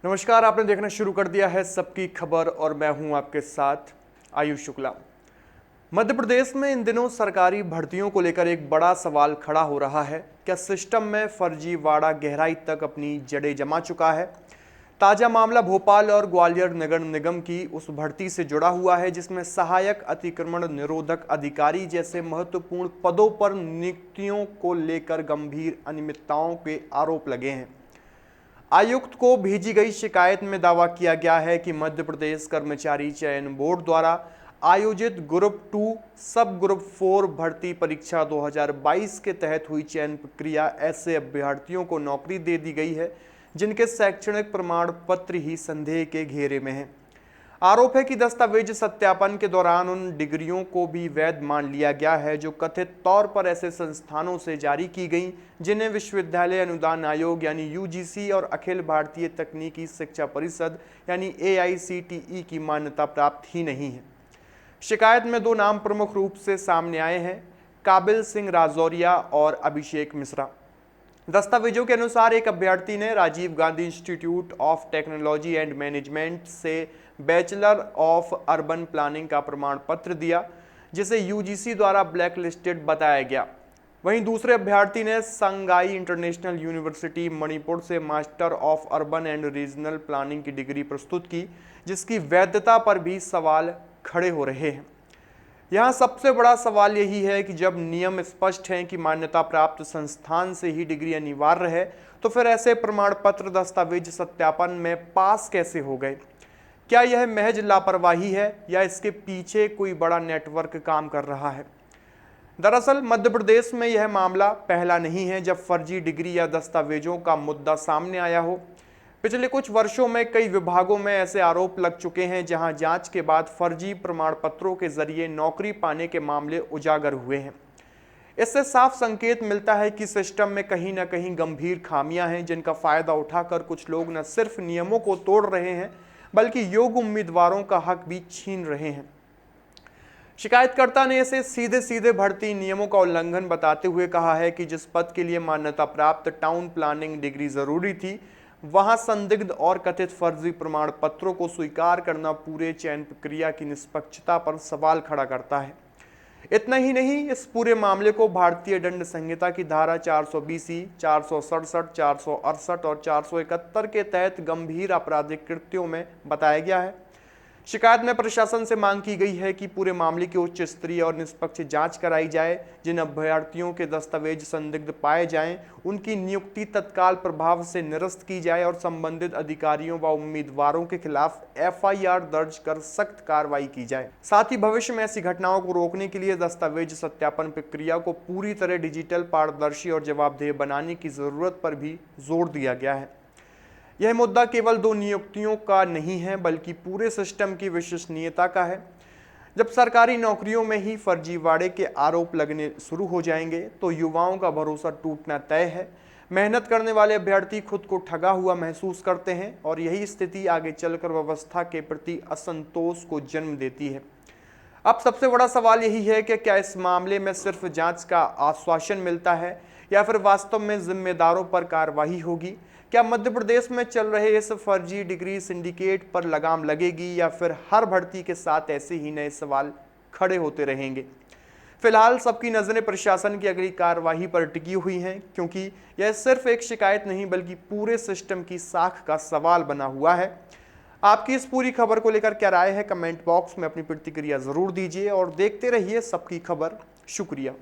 नमस्कार, आपने देखना शुरू कर दिया है सबकी खबर और मैं हूं आपके साथ आयुष शुक्ला। मध्य प्रदेश में इन दिनों सरकारी भर्तियों को लेकर एक बड़ा सवाल खड़ा हो रहा है। क्या सिस्टम में फर्जीवाड़ा गहराई तक अपनी जड़ें जमा चुका है? ताजा मामला भोपाल और ग्वालियर नगर निगम की उस भर्ती से जुड़ा हुआ है जिसमें सहायक अतिक्रमण निरोधक अधिकारी जैसे महत्वपूर्ण पदों पर नियुक्तियों को लेकर गंभीर अनियमितताओं के आरोप लगे हैं। आयुक्त को भेजी गई शिकायत में दावा किया गया है कि मध्य प्रदेश कर्मचारी चयन बोर्ड द्वारा आयोजित ग्रुप 2 सब ग्रुप 4 भर्ती परीक्षा 2022 के तहत हुई चयन प्रक्रिया ऐसे अभ्यर्थियों को नौकरी दे दी गई है जिनके शैक्षणिक प्रमाण पत्र ही संदेह के घेरे में हैं। आरोप है कि दस्तावेज सत्यापन के दौरान उन डिग्रियों को भी वैध मान लिया गया है जो कथित तौर पर ऐसे संस्थानों से जारी की गई जिन्हें विश्वविद्यालय अनुदान आयोग यानी यूजीसी और अखिल भारतीय तकनीकी शिक्षा परिषद यानी एआईसीटीई की मान्यता प्राप्त ही नहीं है। शिकायत में दो नाम प्रमुख रूप से सामने आए हैं, काबिल सिंह राजौरिया और अभिषेक मिश्रा। दस्तावेजों के अनुसार एक अभ्यर्थी ने Rajiv Gandhi institute of technology and management से बैचलर ऑफ अर्बन प्लानिंग का प्रमाण पत्र दिया जिसे यूजीसी द्वारा ब्लैक लिस्टेड बताया गया। वहीं दूसरे अभ्यर्थी ने संगाई इंटरनेशनल यूनिवर्सिटी मणिपुर से master of urban and regional planning की डिग्री प्रस्तुत की जिसकी वैधता पर भी सवाल खड़े हो रहे हैं। यहाँ सबसे बड़ा सवाल यही है कि जब नियम स्पष्ट हैं कि मान्यता प्राप्त संस्थान से ही डिग्री अनिवार्य है तो फिर ऐसे प्रमाण पत्र दस्तावेज सत्यापन में पास कैसे हो गए? क्या यह महज लापरवाही है या इसके पीछे कोई बड़ा नेटवर्क काम कर रहा है? दरअसल मध्य प्रदेश में यह मामला पहला नहीं है जब फर्जी डिग्री या दस्तावेजों का मुद्दा सामने आया हो। पिछले कुछ वर्षों में कई विभागों में ऐसे आरोप लग चुके हैं जहां जांच के बाद फर्जी प्रमाण पत्रों के जरिए नौकरी पाने के मामले उजागर हुए हैं। इससे साफ संकेत मिलता है कि सिस्टम में कहीं ना कहीं गंभीर खामियां हैं जिनका फायदा उठाकर कुछ लोग न सिर्फ नियमों को तोड़ रहे हैं बल्कि योग्य उम्मीदवारों का हक भी छीन रहे हैं। शिकायतकर्ता ने इसे सीधे सीधे भर्ती नियमों का उल्लंघन बताते हुए कहा है कि जिस पद के लिए मान्यता प्राप्त टाउन प्लानिंग डिग्री जरूरी थी वहां संदिग्ध और कथित फर्जी प्रमाण पत्रों को स्वीकार करना पूरे चयन प्रक्रिया की निष्पक्षता पर सवाल खड़ा करता है। इतना ही नहीं, इस पूरे मामले को भारतीय दंड संहिता की धारा 420, 467, 468 और 471 के तहत गंभीर आपराधिक कृत्यों में बताया गया है। शिकायत में प्रशासन से मांग की गई है कि पूरे मामले की उच्च स्तरीय और निष्पक्ष जांच कराई जाए। जिन अभ्यर्थियों के दस्तावेज संदिग्ध पाए जाएं, उनकी नियुक्ति तत्काल प्रभाव से निरस्त की जाए और संबंधित अधिकारियों व उम्मीदवारों के खिलाफ एफआईआर दर्ज कर सख्त कार्रवाई की जाए। साथ ही भविष्य में ऐसी घटनाओं को रोकने के लिए दस्तावेज सत्यापन प्रक्रिया को पूरी तरह डिजिटल, पारदर्शी और जवाबदेह बनाने की जरूरत पर भी जोर दिया गया है। यह मुद्दा केवल दो नियुक्तियों का नहीं है बल्कि पूरे सिस्टम की विश्वसनीयता का है। जब सरकारी नौकरियों में ही फर्जीवाड़े के आरोप लगने शुरू हो जाएंगे तो युवाओं का भरोसा टूटना तय है। मेहनत करने वाले अभ्यर्थी खुद को ठगा हुआ महसूस करते हैं और यही स्थिति आगे चलकर व्यवस्था के प्रति असंतोष को जन्म देती है। अब सबसे बड़ा सवाल यही है कि क्या इस मामले में सिर्फ जांच का आश्वासन मिलता है या फिर वास्तव में जिम्मेदारों पर कार्रवाई होगी? क्या मध्य प्रदेश में चल रहे इस फर्जी डिग्री सिंडिकेट पर लगाम लगेगी या फिर हर भर्ती के साथ ऐसे ही नए सवाल खड़े होते रहेंगे? फिलहाल सबकी नजरें प्रशासन की अगली कार्रवाई पर टिकी हुई हैं क्योंकि यह सिर्फ एक शिकायत नहीं बल्कि पूरे सिस्टम की साख का सवाल बना हुआ है। आपकी इस पूरी खबर को लेकर क्या राय है? कमेंट बॉक्स में अपनी प्रतिक्रिया जरूर दीजिए और देखते रहिए सबकी खबर। शुक्रिया।